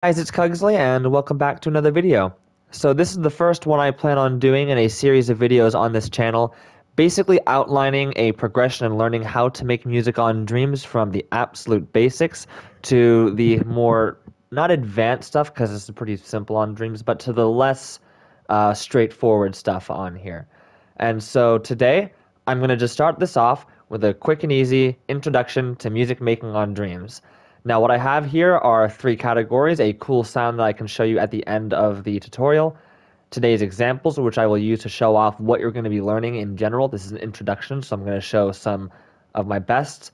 Guys, it's Cugsley and welcome back to another video. So this is the first one I plan on doing in a series of videos on this channel, basically outlining a progression and learning how to make music on Dreams from the absolute basics to the more, not advanced stuff because it's pretty simple on Dreams, but to the less straightforward stuff on here. And so today I'm going to just start this off with a quick and easy introduction to music making on Dreams. Now what I have here are three categories: a cool sound that I can show you at the end of the tutorial, today's examples, which I will use to show off what you're going to be learning in general. This is an introduction, so I'm going to show some of my best,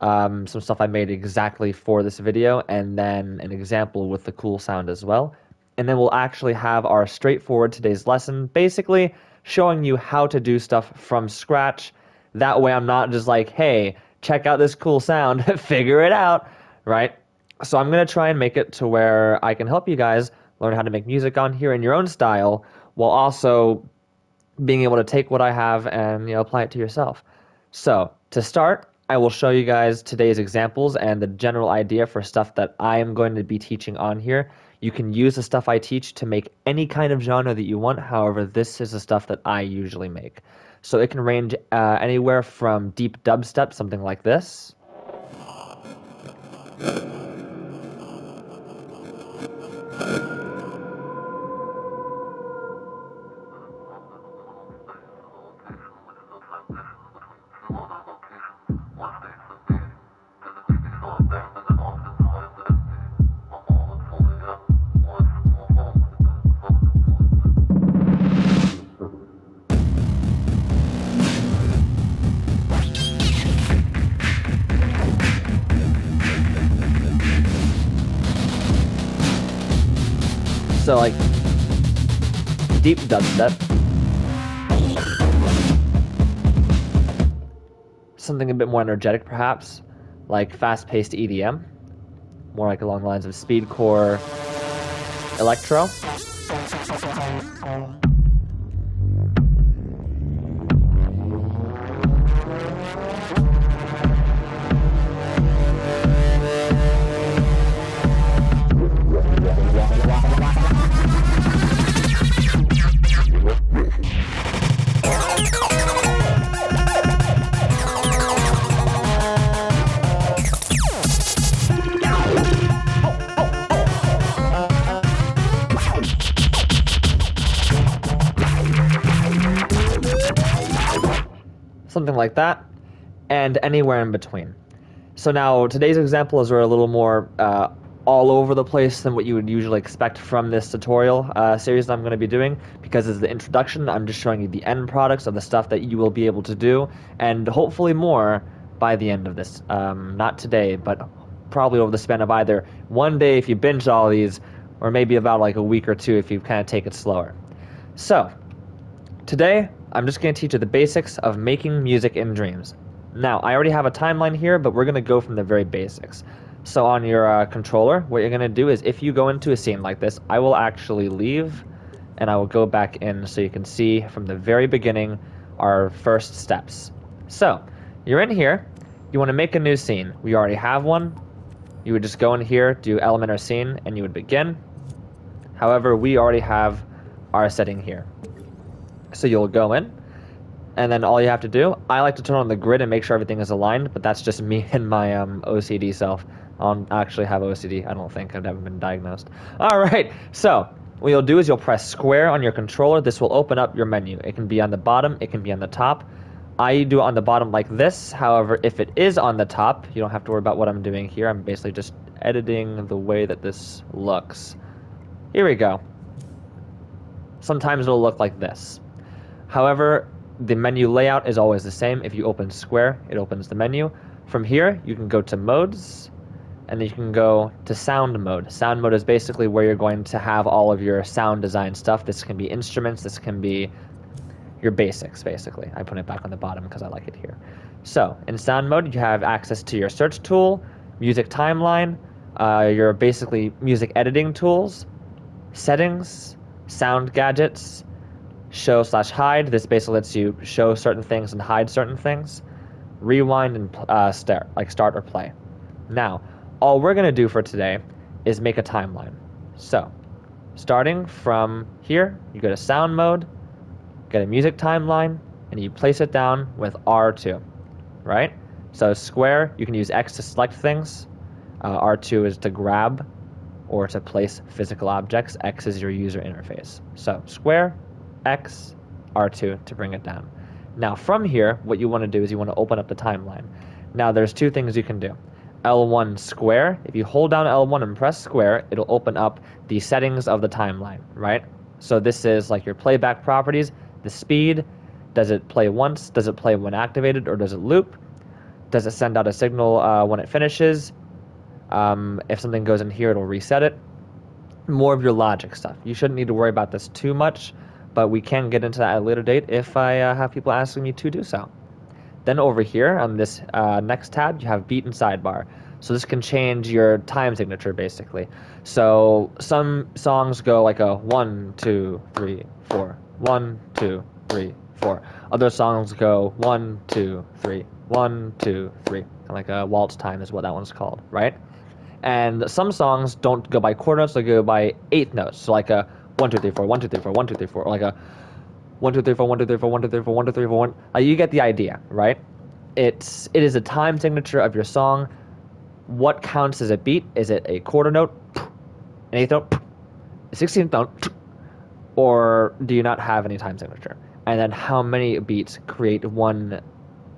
some stuff I made exactly for this video, and then an example with the cool sound as well. And then we'll actually have our straightforward today's lesson, basically showing you how to do stuff from scratch. That way I'm not just like, hey, check out this cool sound, figure it out. Right? So I'm going to try and make it to where I can help you guys learn how to make music on here in your own style, while also being able to take what I have and apply it to yourself. So to start, I will show you guys today's examples and the general idea for stuff that I am going to be teaching on here. You can use the stuff I teach to make any kind of genre that you want. However, this is the stuff that I usually make. So it can range anywhere from deep dubstep, something like this, so like deep dubstep, something a bit more energetic perhaps, like fast-paced EDM, more like along the lines of speedcore, electro. Something like that, and anywhere in between. So now today's examples are a little more all over the place than what you would usually expect from this tutorial series that I'm going to be doing, because as the introduction, I'm just showing you the end products of the stuff that you will be able to do, and hopefully more by the end of this. Not today, but probably over the span of either one day if you binge all these, or maybe about like a week or two if you kind of take it slower. So today, I'm just going to teach you the basics of making music in Dreams. Now, I already have a timeline here, but we're going to go from the very basics. So on your controller, what you're going to do is if you go into a scene like this, I will actually leave and I will go back in so you can see from the very beginning our first steps. So, you're in here, you want to make a new scene. We already have one. You would just go in here, do element or scene, and you would begin. However, we already have our setting here. So you'll go in, and then all you have to do, I like to turn on the grid and make sure everything is aligned, but that's just me and my OCD self. I don't actually have OCD, I don't think. I've never been diagnosed. Alright, so what you'll do is you'll press square on your controller. This will open up your menu. It can be on the bottom, it can be on the top. I do it on the bottom like this. However, if it is on the top, you don't have to worry about what I'm doing here. I'm basically just editing the way that this looks. Here we go. Sometimes it'll look like this. However, the menu layout is always the same. If you open square, it opens the menu. From here, you can go to modes, and then you can go to sound mode. Sound mode is basically where you're going to have all of your sound design stuff. This can be instruments, this can be your basics, basically. I put it back on the bottom because I like it here. So, in sound mode, you have access to your search tool, music timeline, your basically music editing tools, settings, sound gadgets, show/hide. This basically lets you show certain things and hide certain things. Rewind and start or play. Now, all we're going to do for today is make a timeline. So, starting from here, you go to sound mode, get a music timeline, and you place it down with R2, right? So square, you can use X to select things. R2 is to grab or to place physical objects. X is your user interface. So square, X, R2 to bring it down. Now from here, what you want to do is you want to open up the timeline. Now there's two things you can do. L1 square, if you hold down L1 and press square, it'll open up the settings of the timeline, right? So this is like your playback properties, the speed, does it play once, does it play when activated, or does it loop? Does it send out a signal when it finishes? If something goes in here, it'll reset it. More of your logic stuff. You shouldn't need to worry about this too much, but we can get into that at a later date if I have people asking me to do so. Then over here on this next tab, you have beat and sidebar. So this can change your time signature basically. So some songs go like a 1, 2, 3, 4, 1, 2, 3, 4. Other songs go 1, 2, 3, 1, 2, 3. Like a waltz time is what that one's called, right? And some songs don't go by quarter notes, they go by eighth notes. So like a 1, 2, 3, 4, 1, 2, 3, 4, 1, 2, 3, 4, or like a 1, 2, 3, 4, 1, 2, 3, 4, 1, 2, 3, 4, 1, 2, 3, 4, 1. You get the idea, right? It is a time signature of your song. What counts as a beat? Is it a quarter note, an eighth note, a 16th note, or do you not have any time signature? And then how many beats create one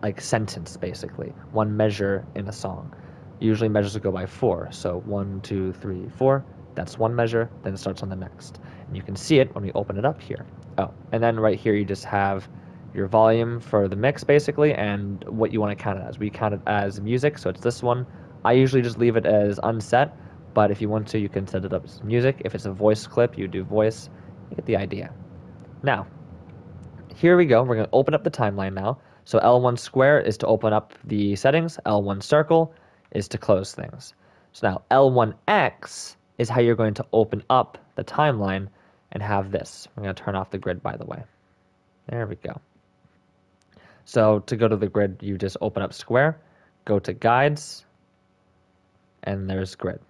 like sentence basically, one measure in a song? Usually measures go by 4. So 1, 2, 3, 4. That's one measure. Then it starts on the next. And you can see it when we open it up here. Oh, and then right here you just have your volume for the mix basically and what you want to count it as. We count it as music, so it's this one. I usually just leave it as unset, but if you want to, you can set it up as music. If it's a voice clip, you do voice. You get the idea. Now, here we go. We're going to open up the timeline now. So L1 square is to open up the settings. L1 circle is to close things. So now L1X is how you're going to open up the timeline and have this. We're going to turn off the grid, by the way. There we go. So to go to the grid, you just open up square, go to guides, and there's grid.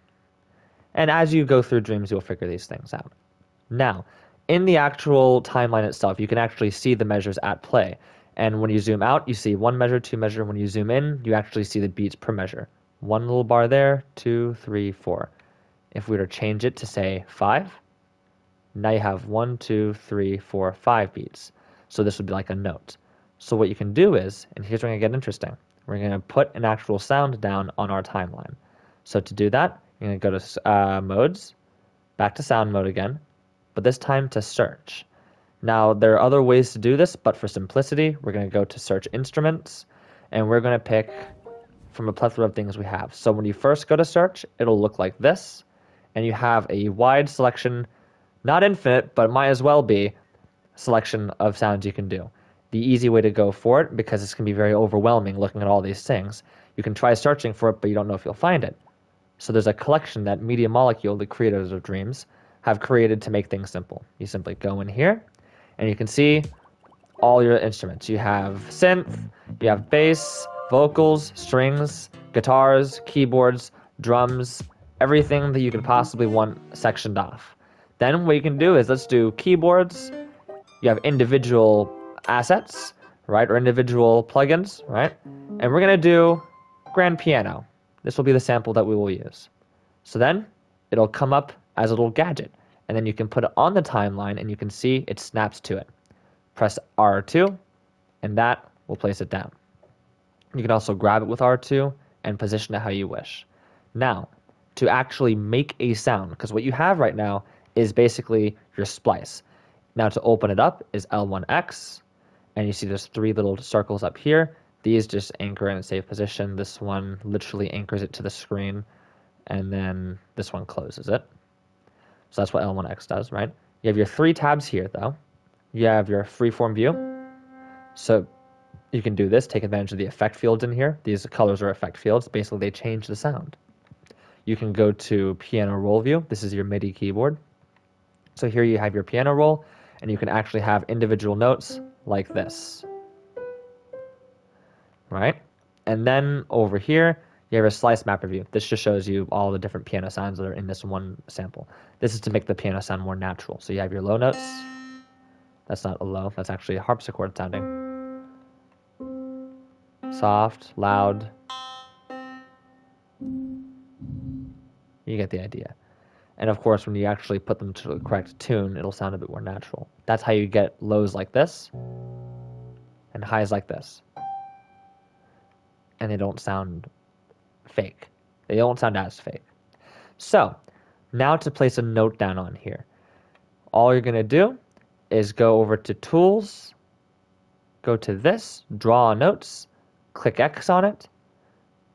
And as you go through Dreams, you'll figure these things out. Now, in the actual timeline itself, you can actually see the measures at play. And when you zoom out, you see 1 measure, 2 measure. When you zoom in, you actually see the beats per measure. 1 little bar there, 2, 3, 4. If we were to change it to say 5, now you have 1, 2, 3, 4, 5 beats. So this would be like a note. So what you can do is, and here's where it's going to get interesting, we're going to put an actual sound down on our timeline. So to do that, you're going to go to modes, back to sound mode again, but this time to search. Now there are other ways to do this, but for simplicity, we're going to go to search instruments, and we're going to pick from a plethora of things we have. So when you first go to search, it'll look like this, and you have a wide selection, not infinite, but might as well be, selection of sounds you can do. The easy way to go for it, because this can be very overwhelming looking at all these things, you can try searching for it, but you don't know if you'll find it. So there's a collection that Media Molecule, the creators of Dreams, have created to make things simple. You simply go in here, and you can see all your instruments. You have synth, you have bass, vocals, strings, guitars, keyboards, drums, everything that you could possibly want sectioned off. Then what you can do is, let's do keyboards. You have individual assets, right, or individual plugins, right? And we're going to do grand piano. This will be the sample that we will use. So then it'll come up as a little gadget, and then you can put it on the timeline and you can see it snaps to it. Press R2 and that will place it down. You can also grab it with R2 and position it how you wish. Now, to actually make a sound, because what you have right now is basically your splice. Now to open it up is L1X, and you see there's 3 little circles up here. These just anchor in a safe position. This one literally anchors it to the screen, and then this one closes it. So that's what L1X does, right? You have your 3 tabs here, though. You have your freeform view. So you can do this, take advantage of the effect fields in here. These colors are effect fields. Basically, they change the sound. You can go to piano roll view. This is your MIDI keyboard. So here you have your piano roll, and you can actually have individual notes like this, right? And then over here, You have a slice map review. This just shows you all the different piano sounds that are in this one sample. This is to make the piano sound more natural. So you have your low notes. That's not a low, that's actually a harpsichord sounding. Soft, loud. You get the idea. And of course, when you actually put them to the correct tune, it'll sound a bit more natural. That's how you get lows like this and highs like this. And they don't sound fake. They don't sound as fake. So, now to place a note down on here. All you're going to do is go over to Tools, go to this, Draw Notes, click X on it,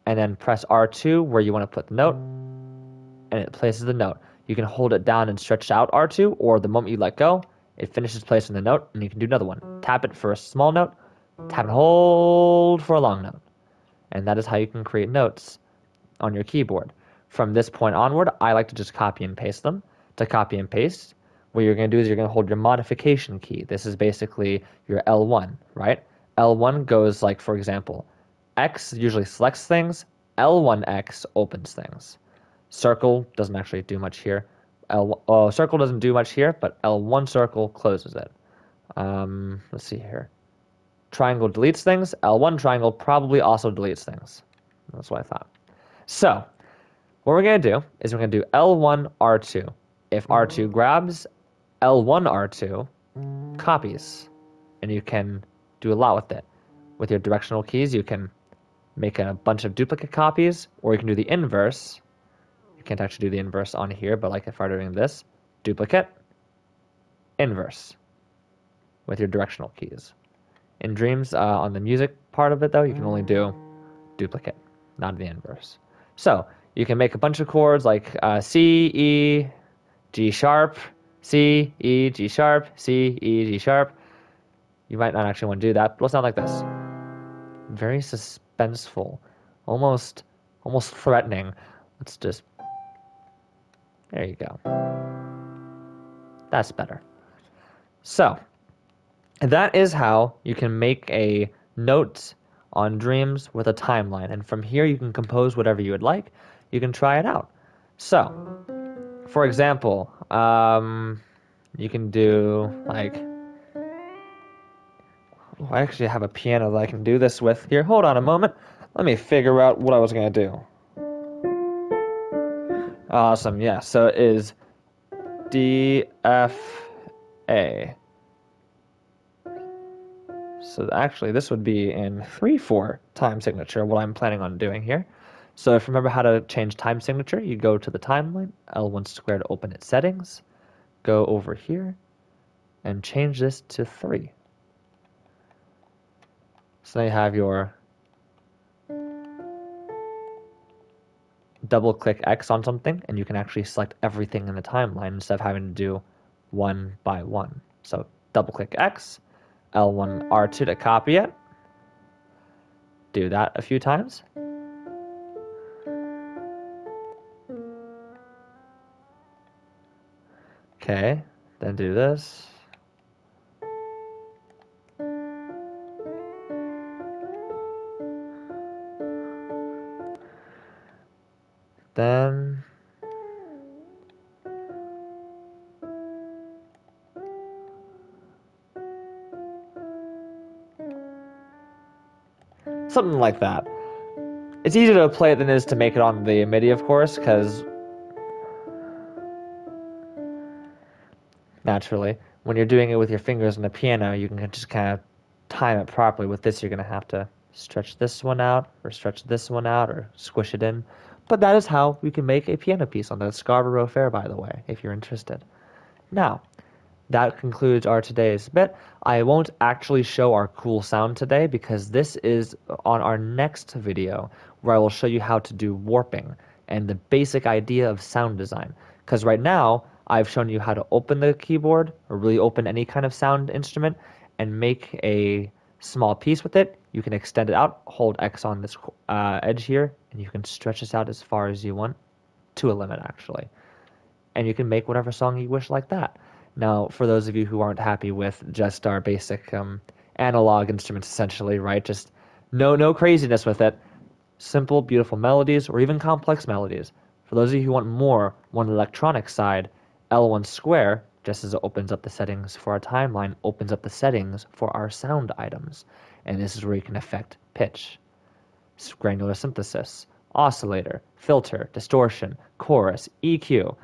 and then press R2 where you want to put the note, and it places the note. You can hold it down and stretch out R2, or the moment you let go, it finishes placing the note, and you can do another one. Tap it for a small note, tap and hold for a long note. And that is how you can create notes on your keyboard. From this point onward, I like to just copy and paste them. To copy and paste, what you're going to do is you're going to hold your modification key. This is basically your L1, right? L1 goes like, for example, X usually selects things, L1X opens things. Circle doesn't actually do much here. Circle doesn't do much here, but L1 circle closes it. Let's see here. Triangle deletes things. L1 triangle probably also deletes things. That's what I thought. So, what we're going to do is we're going to do L1 R2. If R2 grabs, L1 R2 copies. And you can do a lot with it. With your directional keys, you can make a bunch of duplicate copies, or you can do the inverse. You can't actually do the inverse on here, but like if I'm doing this, duplicate, inverse, with your directional keys. In Dreams, on the music part of it though, you can only do duplicate, not the inverse. So, you can make a bunch of chords like C, E, G sharp, C, E, G sharp, C, E, G sharp. You might not actually want to do that, but it'll sound like this. Very suspenseful, almost threatening. Let's just, there you go. That's better. So, that is how you can make a note on Dreams with a timeline. And from here, you can compose whatever you would like. You can try it out. So, for example, you can do like, I actually have a piano that I can do this with. Here, hold on a moment. Let me figure out what I was going to do. Awesome, yeah. So it is D, F, A. So actually, this would be in 3/4 time signature, what I'm planning on doing here. So if you remember how to change time signature, you go to the timeline, L1 squared to open its settings, go over here, and change this to 3. So now you have your double-click X on something, and you can actually select everything in the timeline instead of having to do one by one. So double-click X, L1 R2 to copy it. Do that a few times. Okay, then do this. Then something like that. It's easier to play it than it is to make it on the MIDI, of course, because naturally, when you're doing it with your fingers on the piano, you can just kind of time it properly. With this, you're going to have to stretch this one out, or stretch this one out, or squish it in. But that is how we can make a piano piece on the Scarborough Fair, by the way, if you're interested. Now, that concludes our today's bit. I won't actually show our cool sound today because this is on our next video where I will show you how to do warping and the basic idea of sound design. Because right now, I've shown you how to open the keyboard or really open any kind of sound instrument and make a small piece with it. You can extend it out, hold X on this edge here, and you can stretch this out as far as you want, to a limit actually. And you can make whatever song you wish like that. Now, for those of you who aren't happy with just our basic analog instruments essentially, right, just no craziness with it, simple, beautiful melodies, or even complex melodies. For those of you who want more on the electronic side, L1 square, just as it opens up the settings for our timeline, opens up the settings for our sound items. And this is where you can affect pitch, granular synthesis, oscillator, filter, distortion, chorus, EQ,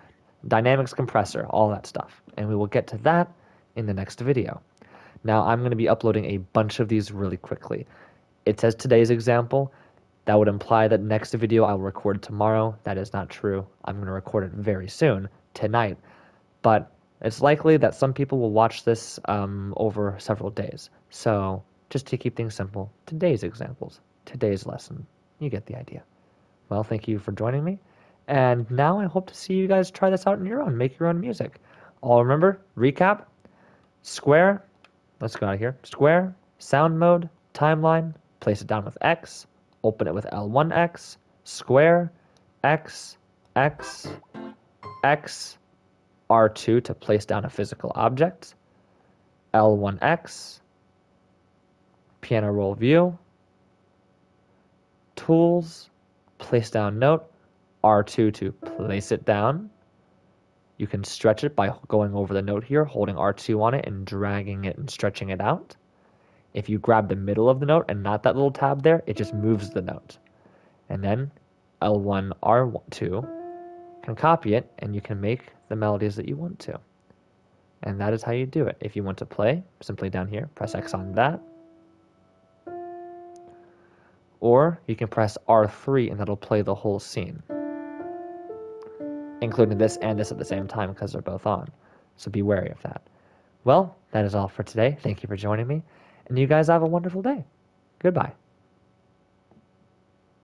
dynamics compressor, all that stuff. And we will get to that in the next video. Now I'm going to be uploading a bunch of these really quickly. It says today's example. That would imply that next video I'll record tomorrow. That is not true. I'm going to record it very soon, tonight. But it's likely that some people will watch this over several days. So just to keep things simple, today's examples, today's lesson. You get the idea. Well, thank you for joining me. And now I hope to see you guys try this out on your own. Make your own music. All remember, recap, square, let's go out of here. Square, sound mode, timeline, place it down with X, open it with L1X, square, X, X, X, R2 to place down a physical object, L1X, piano roll view, tools, place down note, R2 to place it down. You can stretch it by going over the note here, holding R2 on it and dragging it and stretching it out. If you grab the middle of the note and not that little tab there, it just moves the note. And then L1, R2 can copy it, and you can make the melodies that you want to. And that is how you do it. If you want to play, simply down here, press X on that. Or you can press R3 and that'll play the whole scene, including this and this at the same time because they're both on. So be wary of that. Well, that is all for today. Thank you for joining me. And you guys have a wonderful day. Goodbye.